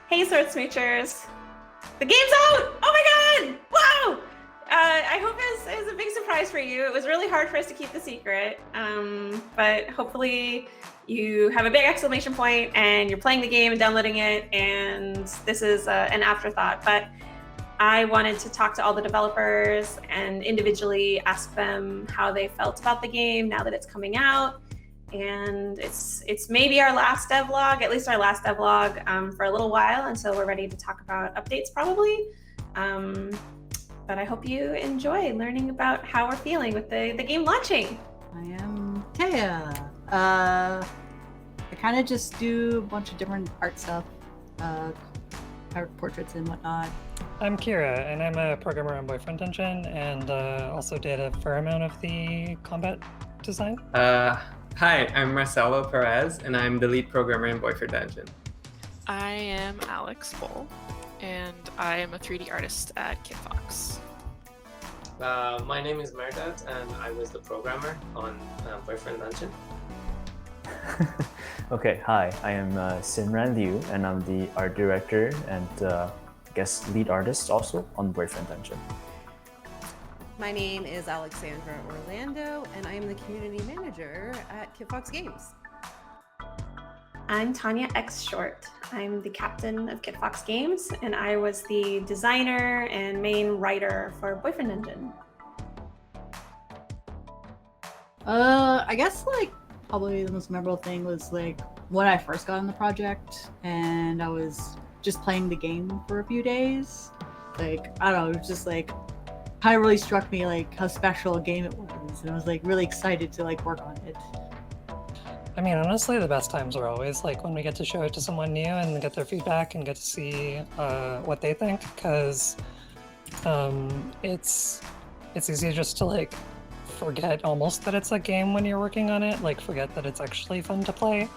Hey, Sword Smoochers! The game's out! Oh my god! Wow! I hope it was a big surprise for you. It was really hard for us to keep the secret, but hopefully you have a big exclamation point and you're playing the game and downloading it, and this is an afterthought. But I wanted to talk to all the developers and individually ask them how they felt about the game now that it's coming out. And it's maybe our last devlog, at least our last devlog for a little while until we're ready to talk about updates probably. But I hope you enjoy learning about how we're feeling with the game launching. I am Taya. I kind of just do a bunch of different art stuff, art portraits and whatnot. I'm Kira, and I'm a programmer on Boyfriend Dungeon, and also did a fair amount of the combat design. Hi, I'm Marcelo Perez, and I'm the lead programmer in Boyfriend Dungeon. I am Alex Bull, and I am a 3D artist at Kitfox. My name is Merdat, and I was the programmer on Boyfriend Dungeon. Okay, hi, I am Sinran Liu, and I'm the art director and I guess lead artist also on Boyfriend Dungeon. My name is Alexandra Orlando, and I am the community manager at Kitfox Games. I'm Tanya X Short. I'm the captain of Kitfox Games, and I was the designer and main writer for Boyfriend Dungeon. I guess probably the most memorable thing was when I first got on the project and I was just playing the game for a few days. I don't know, it was just kind of really struck me how special a game it was, and I was really excited to work on it. I mean, honestly, the best times are always when we get to show it to someone new and get their feedback and get to see what they think, because it's easy just to forget almost that it's a game when you're working on it, forget that it's actually fun to play,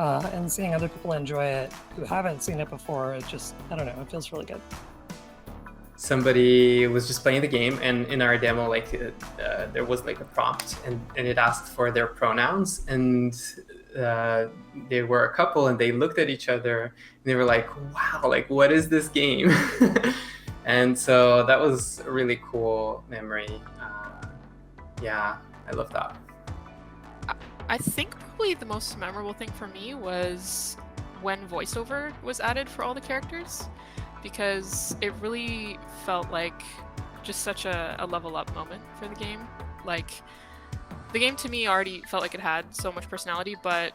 and seeing other people enjoy it who haven't seen it before, it just, I don't know, it feels really good. Somebody was just playing the game, and in our demo, there was a prompt, and it asked for their pronouns, and they were a couple, and they looked at each other, and they were like, "Wow, what is this game?" And so that was a really cool memory. Yeah, I love that. I think probably the most memorable thing for me was when voiceover was added for all the characters, because it really felt like just such a level up moment for the game. The game to me already felt like it had so much personality, but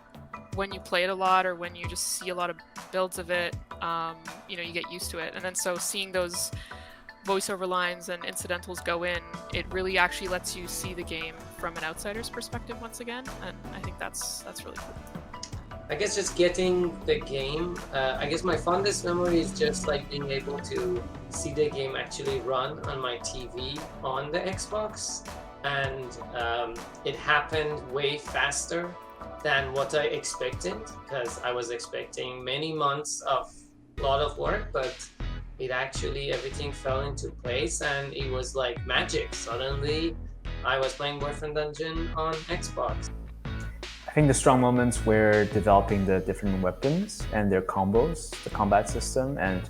when you play it a lot or when you just see a lot of builds of it, you get used to it. And then so seeing those voiceover lines and incidentals go in, it really actually lets you see the game from an outsider's perspective once again, and I think that's really cool. I guess just getting the game, I guess my fondest memory is just being able to see the game actually run on my TV on the Xbox, and it happened way faster than what I expected, because I was expecting many months of a lot of work, but it actually, everything fell into place, and it was like magic. Suddenly, I was playing Boyfriend Dungeon on Xbox. I think the strong moments were developing the different weapons and their combos, the combat system, and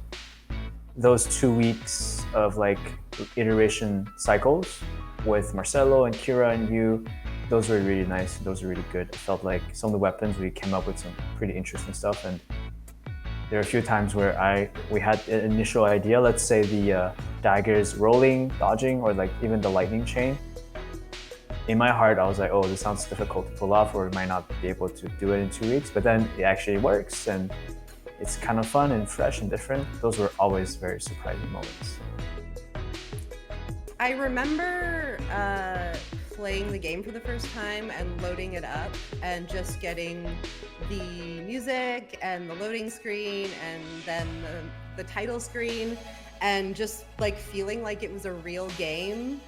those 2 weeks of iteration cycles with Marcelo and Kira and you. Those were really nice. Those were really good. I felt like some of the weapons, we came up with some pretty interesting stuff, and there are a few times where we had an initial idea, let's say the daggers rolling, dodging, or even the lightning chain. In my heart, I was like, oh, this sounds difficult to pull off, or we might not be able to do it in 2 weeks, but then it actually works, and it's kind of fun and fresh and different. Those were always very surprising moments. I remember playing the game for the first time and loading it up and just getting the music and the loading screen and then the title screen, and just feeling like it was a real game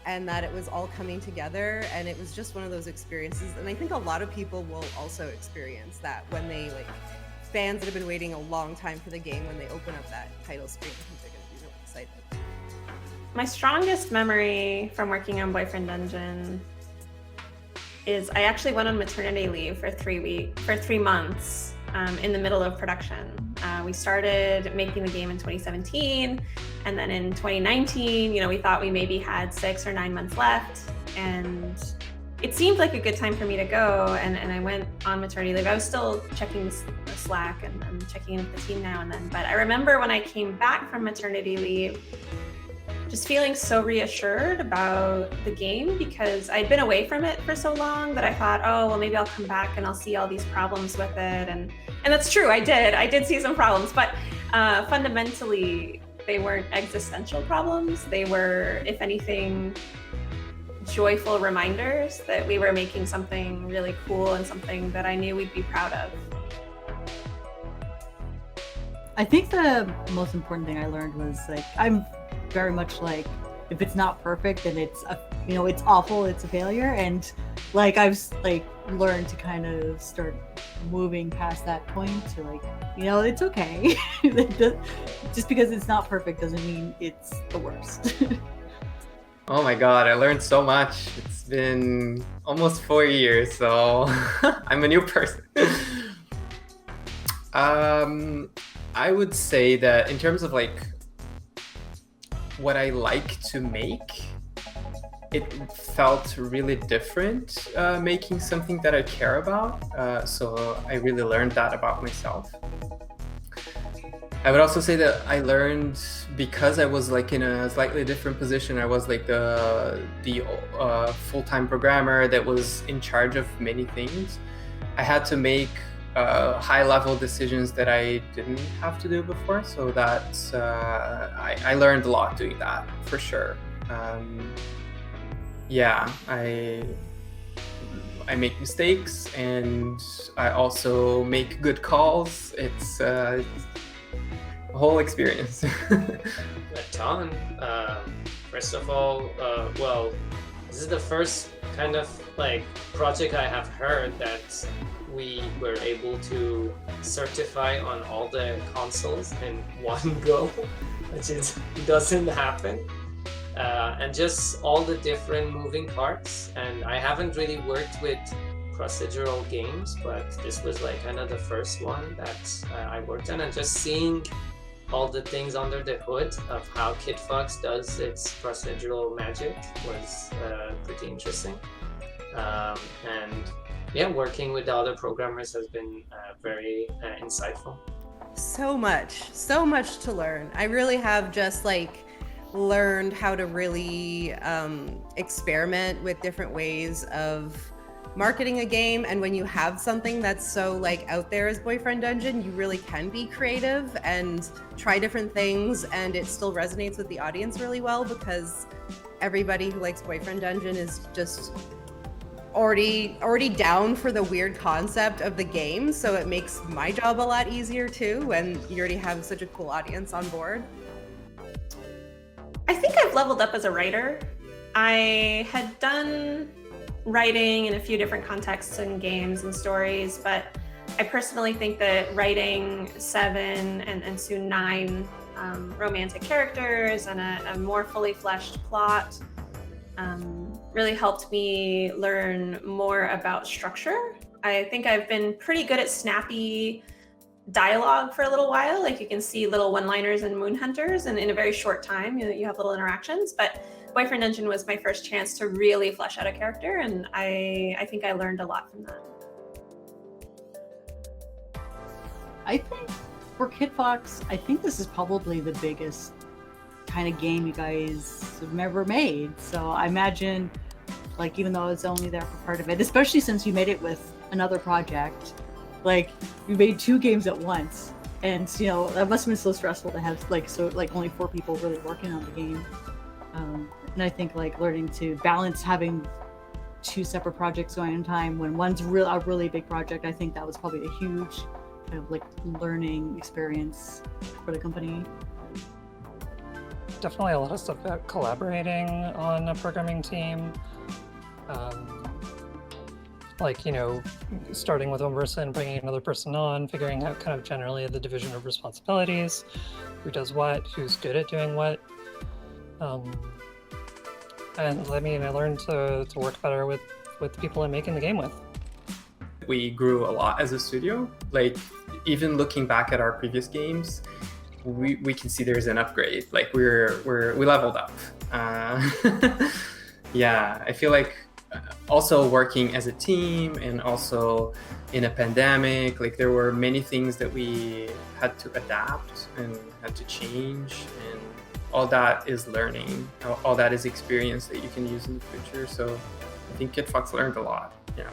and that it was all coming together, and it was just one of those experiences. And I think a lot of people will also experience that when they fans that have been waiting a long time for the game, when they open up that title screen, I think they're going to be really excited. My strongest memory from working on Boyfriend Dungeon is I actually went on maternity leave for 3 months in the middle of production. We started making the game in 2017, and then in 2019, we thought we maybe had 6 or 9 months left, and it seemed like a good time for me to go, and I went on maternity leave. I was still checking the Slack and checking in with the team now and then, but I remember when I came back from maternity leave, just feeling so reassured about the game, because I'd been away from it for so long that I thought, oh, well, maybe I'll come back and I'll see all these problems with it. And that's true, I did see some problems, but fundamentally, they weren't existential problems. They were, if anything, joyful reminders that we were making something really cool and something that I knew we'd be proud of. I think the most important thing I learned was I'm very much if it's not perfect, then it's it's awful, it's a failure, and I've learned to kind of start moving past that point to it's okay. Just because it's not perfect doesn't mean it's the worst. Oh my god, I learned so much. It's been almost 4 years, so I'm a new person. I would say that in terms of what I like to make, it felt really different making something that I care about. So I really learned that about myself. I would also say that I learned, because I was in a slightly different position. I was the full-time programmer that was in charge of many things. I had to make high-level decisions that I didn't have to do before. So that I learned a lot doing that, for sure. I make mistakes, and I also make good calls. It's a whole experience. A ton. First of all, this is the first kind of project I have heard that we were able to certify on all the consoles in one go, which doesn't happen. And just all the different moving parts. And I haven't really worked with procedural games, but this was kind of the first one that I worked on, and just seeing all the things under the hood of how Kitfox does its procedural magic was pretty interesting. And working with the other programmers has been very insightful. So much to learn. I really have just learned how to really experiment with different ways of marketing a game. And when you have something that's so out there as Boyfriend Dungeon, you really can be creative and try different things, and it still resonates with the audience really well, because everybody who likes Boyfriend Dungeon is just already down for the weird concept of the game. So it makes my job a lot easier too, when you already have such a cool audience on board. I think I've leveled up as a writer. I had done writing in a few different contexts and games and stories, but I personally think that writing 7 and soon 9 romantic characters and a more fully fleshed plot really helped me learn more about structure. I think I've been pretty good at snappy dialogue for a little while. You can see little one-liners and moon hunters, and in a very short time you have little interactions, but Boyfriend Dungeon was my first chance to really flesh out a character, and I think I learned a lot from that. I think for Kitfox, I think this is probably the biggest kind of game you guys have ever made. So I imagine, even though I was only there for part of it, especially since you made it with another project, you made 2 games at once, and that must have been so stressful to have only 4 people really working on the game. And I think learning to balance having 2 separate projects going in time when one's a really big project, I think that was probably a huge kind of learning experience for the company. Definitely a lot of stuff about collaborating on a programming team. Starting with one person, bringing another person on, figuring out kind of generally the division of responsibilities, who does what, who's good at doing what. And I learned to work better with the people I'm making the game with. We grew a lot as a studio. even looking back at our previous games, we can see there's an upgrade. Like we leveled up. Yeah, I feel like also working as a team and also in a pandemic, like there were many things that we had to adapt and had to change, and all that is learning, all that is experience that you can use in the future. So I think Kitfox learned a lot. Yeah.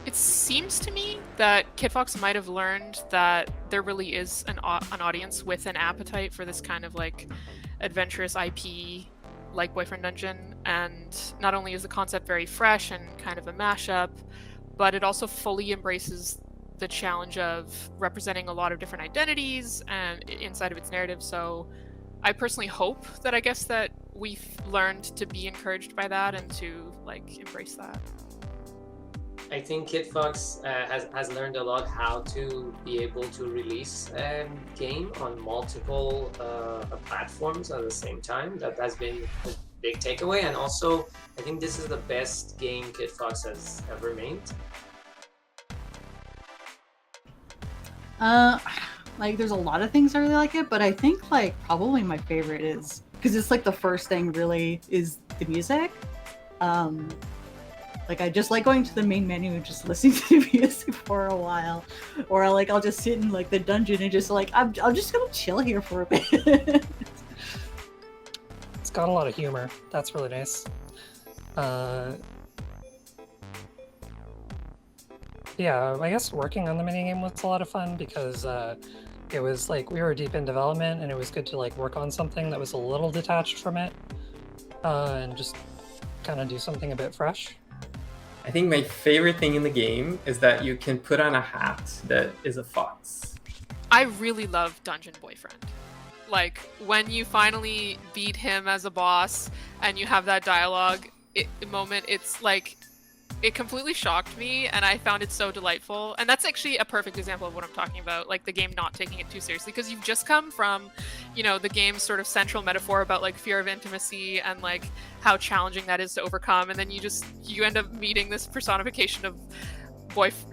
It seems to me that Kitfox might have learned that there really is an audience with an appetite for this kind of like adventurous IP like Boyfriend Dungeon, and not only is the concept very fresh and kind of a mashup, but it also fully embraces the challenge of representing a lot of different identities and inside of its narrative. So I personally hope that that we've learned to be encouraged by that and to like embrace that. I think Kitfox has learned a lot how to be able to release a game on multiple platforms at the same time. That has been a big takeaway, and also I think this is the best game Kitfox has ever made. Like there's a lot of things I really like it, but I think like probably my favorite is because it's like the first thing really is the music. Like I just like going to the main menu and just listening to the music for a while, or like I'll just sit in like the dungeon and just like I'm just gonna chill here for a bit. It's got a lot of humor. That's really nice. Yeah, I guess working on the minigame was a lot of fun because it was like we were deep in development, and it was good to like work on something that was a little detached from it and just kind of do something a bit fresh. I think my favorite thing in the game is that you can put on a hat that is a fox. I really love Dungeon Boyfriend. Like when you finally beat him as a boss and you have that dialogue moment, it's like it completely shocked me, and I found it so delightful. And that's actually a perfect example of what I'm talking about, like the game not taking it too seriously, because you've just come from, you know, the game's sort of central metaphor about like fear of intimacy and like how challenging that is to overcome, and then you end up meeting this personification of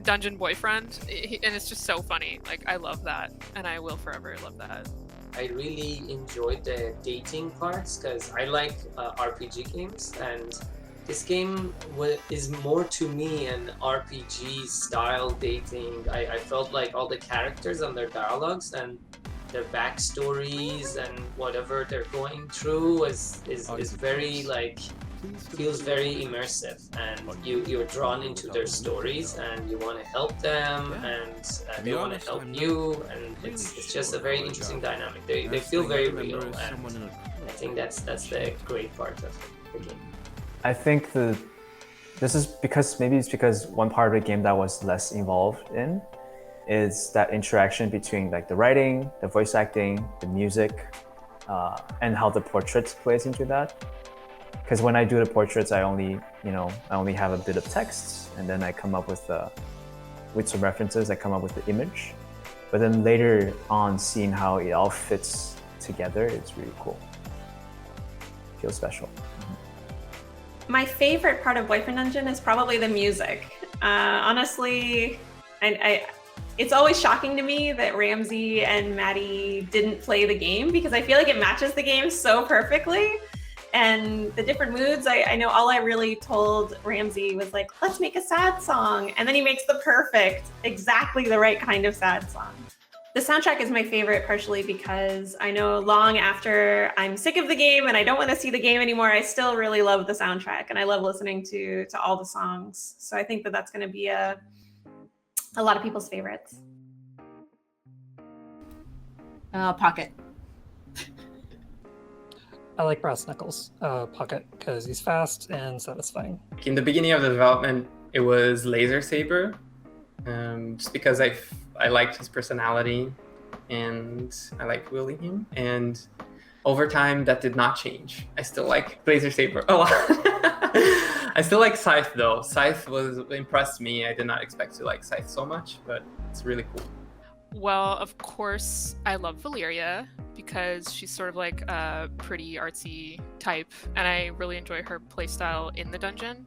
Dungeon Boyfriend, and it's just so funny. Like I love that, and I will forever love that. I really enjoyed the dating parts because I like RPG games, and this game is more to me an RPG style dating. I felt like all the characters and their dialogues and their backstories and whatever they're going through is very like feels very immersive, and you're drawn into their stories and you want to help them, and they want to help you, and it's just a very interesting dynamic. They feel very real, and I think that's the great part of the game. I think this is because one part of the game that was less involved in is that interaction between like the writing, the voice acting, the music, and how the portraits plays into that. Because when I do the portraits, I only have a bit of text, and then I come up with some references. I come up with the image, but then later on, seeing how it all fits together, it's really cool. Feels special. My favorite part of Boyfriend Dungeon is probably the music. Honestly, it's always shocking to me that Ramsey and Maddie didn't play the game, because I feel like it matches the game so perfectly. And the different moods, I know all I really told Ramsey was like, let's make a sad song. And then he makes the perfect, exactly the right kind of sad song. The soundtrack is my favorite, partially because I know long after I'm sick of the game and I don't want to see the game anymore, I still really love the soundtrack, and I love listening to all the songs. So I think that that's going to be a lot of people's favorites. Pocket. I like Brass Knuckles, Pocket, because he's fast and satisfying. In the beginning of the development, it was Laser Saber, just because I liked his personality and I liked wielding him. And over time, that did not change. I still like Laser Saber a lot. I still like Scythe though. Scythe impressed me. I did not expect to like Scythe so much, but it's really cool. Well, of course, I love Valeria because she's sort of like a pretty artsy type, and I really enjoy her playstyle in the dungeon.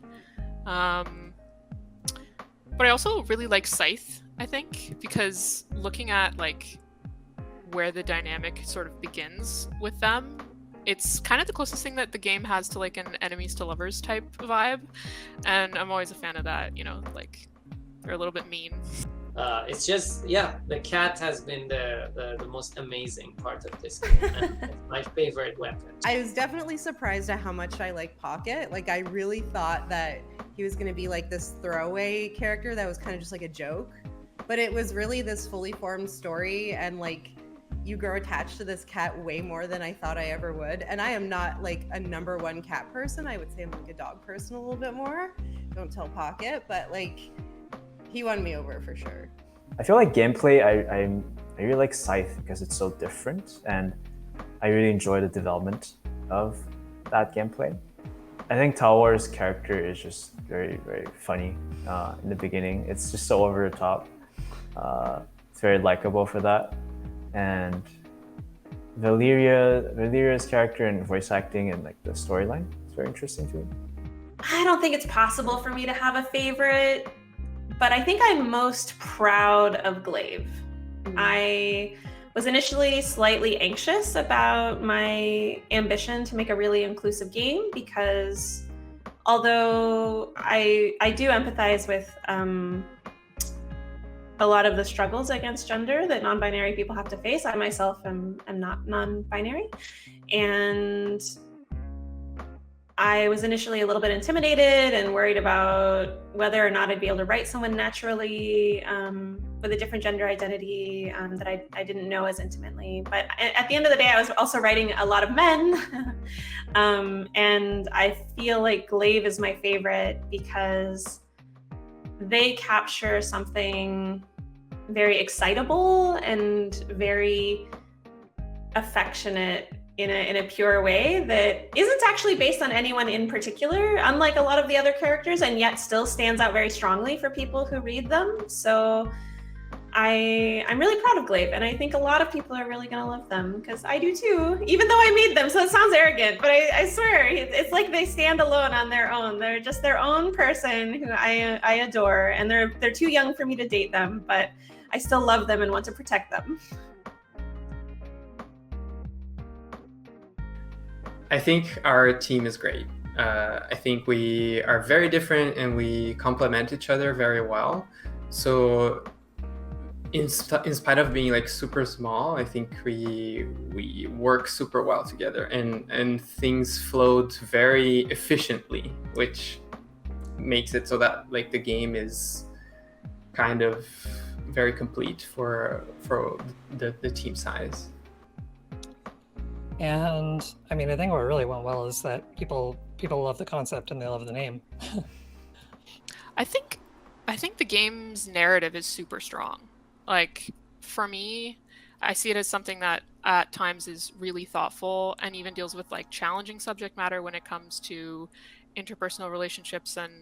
But I also really like Scythe I think, because looking at like where the dynamic sort of begins with them, it's kind of the closest thing that the game has to like an enemies to lovers type vibe, and I'm always a fan of that. You know, like they're a little bit mean. It's just, yeah, the cat has been the most amazing part of this game, and it's my favorite weapon. I was definitely surprised at how much I like Pocket. Like, I really thought that he was going to be like this throwaway character that was kind of just like a joke, but it was really this fully formed story, and like you grow attached to this cat way more than I thought I ever would. And I am not like a number one cat person. I would say I'm like a dog person a little bit more. Don't tell Pocket, but like he won me over for sure. I feel like gameplay, I really like Scythe because it's so different, and I really enjoy the development of that gameplay. I think Talwar's character is just very, very funny in the beginning. It's just so over the top. It's very likable for that. And Valeria's character and voice acting and like the storyline is very interesting to me. I don't think it's possible for me to have a favorite, but I think I'm most proud of Glaive. I was initially slightly anxious about my ambition to make a really inclusive game because although I do empathize with a lot of the struggles against gender that non-binary people have to face, I myself am not non-binary, and I was initially a little bit intimidated and worried about whether or not I'd be able to write someone naturally with a different gender identity that I didn't know as intimately. But at the end of the day, I was also writing a lot of men. And I feel like Glaive is my favorite because they capture something very excitable and very affectionate in a pure way that isn't actually based on anyone in particular, unlike a lot of the other characters, and yet still stands out very strongly for people who read them. So I'm really proud of Glaive, and I think a lot of people are really gonna love them because I do too, even though I made them, so it sounds arrogant, but I swear, it's like they stand alone on their own. They're just their own person who I adore, and they're too young for me to date them, but I still love them and want to protect them. I think our team is great. I think we are very different and we complement each other very well. So in spite of being like super small, I think we work super well together, and things flowed very efficiently, which makes it so that like the game is kind of very complete for the team size. And I mean, I think what really went well is that people love the concept and they love the name. I think the game's narrative is super strong. Like, for me, I see it as something that at times is really thoughtful and even deals with like challenging subject matter when it comes to interpersonal relationships and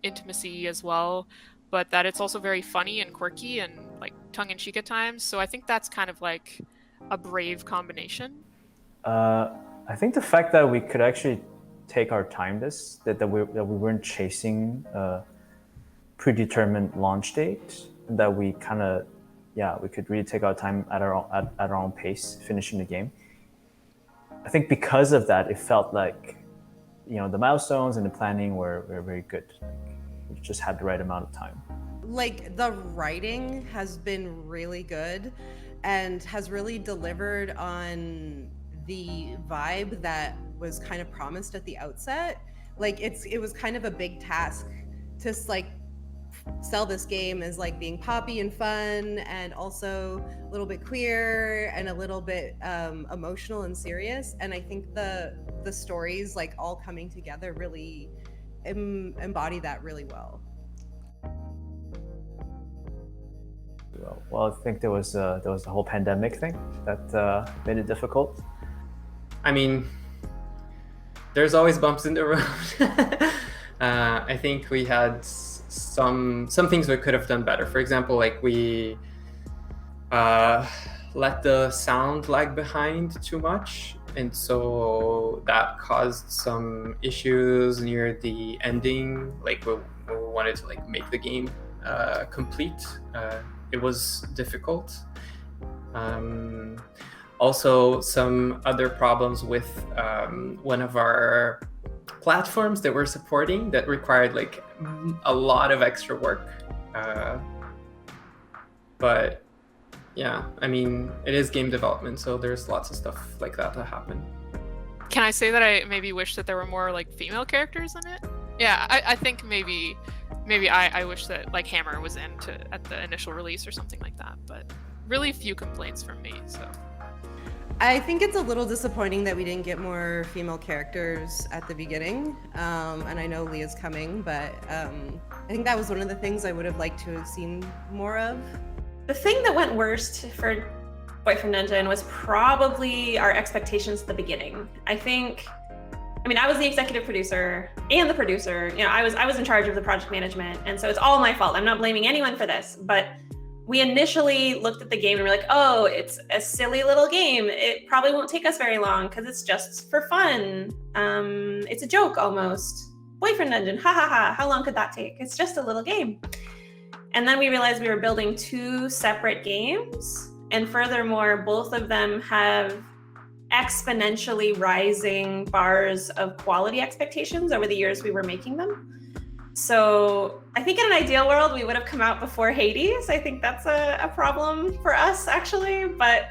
intimacy as well, but that it's also very funny and quirky and like tongue-in-cheek at times. So I think that's kind of like a brave combination. I think the fact that we could actually take our time that we weren't chasing a predetermined launch date, that we kind of, we could really take our time at our own pace, finishing the game. I think because of that, it felt like, the milestones and the planning were very good. We just had the right amount of time. Like, the writing has been really good and has really delivered on the vibe that was kind of promised at the outset. Like, it was kind of a big task to like sell this game as like being poppy and fun and also a little bit queer and a little bit emotional and serious. And I think the stories like all coming together really embody that really well. Well, I think there was the whole pandemic thing that made it difficult. I mean, there's always bumps in the road. I think we had some things we could have done better. For example, like we let the sound lag behind too much, and so that caused some issues near the ending. Like we wanted to like make the game complete. It was difficult. Also, some other problems with one of our platforms that we're supporting that required like a lot of extra work. But yeah, I mean, it is game development, so there's lots of stuff like that happen. Can I say that I maybe wish that there were more like female characters in it? Yeah, I think maybe I wish that like Hammer was in at the initial release or something like that, but really few complaints from me, so. I think it's a little disappointing that we didn't get more female characters at the beginning, and I know Leah's coming, but I think that was one of the things I would have liked to have seen more of. The thing that went worst for Boyfriend Dungeon was probably our expectations at the beginning. I mean, I was the executive producer and the producer. You know, I was in charge of the project management, and so it's all my fault. I'm not blaming anyone for this, but we initially looked at the game and we're like, oh, it's a silly little game. It probably won't take us very long because it's just for fun. It's a joke almost. Boyfriend Dungeon, ha ha ha. How long could that take? It's just a little game. And then we realized we were building 2 separate games. And furthermore, both of them have exponentially rising bars of quality expectations over the years we were making them. So I think in an ideal world, we would have come out before Hades. I think that's a problem for us, actually. But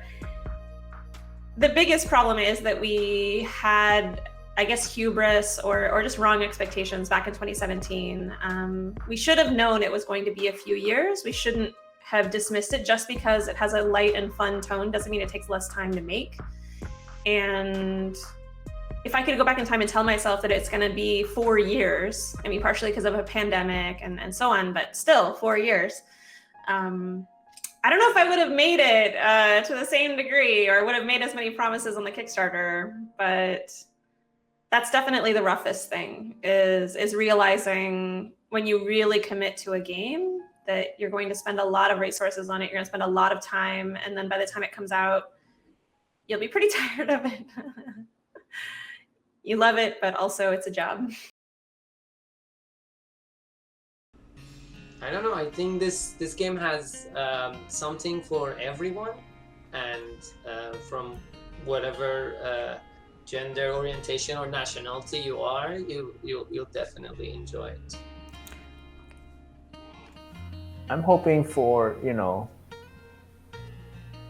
the biggest problem is that we had, I guess, hubris or just wrong expectations back in 2017. We should have known it was going to be a few years. We shouldn't have dismissed it just because it has a light and fun tone doesn't mean it takes less time to make. And if I could go back in time and tell myself that it's going to be 4 years, I mean, partially because of a pandemic and so on, but still 4 years. I don't know if I would have made it to the same degree or would have made as many promises on the Kickstarter, but that's definitely the roughest thing is realizing when you really commit to a game that you're going to spend a lot of resources on it. You're going to spend a lot of time. And then by the time it comes out, you'll be pretty tired of it. You love it, but also it's a job. I don't know. I think this game has something for everyone, and from whatever gender orientation or nationality you are, you'll definitely enjoy it. I'm hoping for, you know,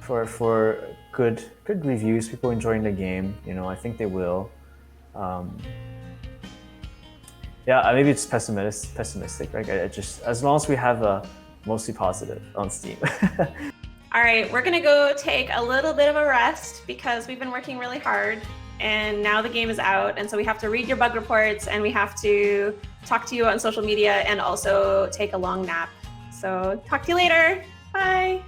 for good reviews, people enjoying the game. You know, I think they will. Yeah, maybe it's pessimistic, right? I just, as long as we have a mostly positive on Steam. All right, we're gonna go take a little bit of a rest because we've been working really hard and now the game is out. And so we have to read your bug reports and we have to talk to you on social media and also take a long nap. So talk to you later. Bye.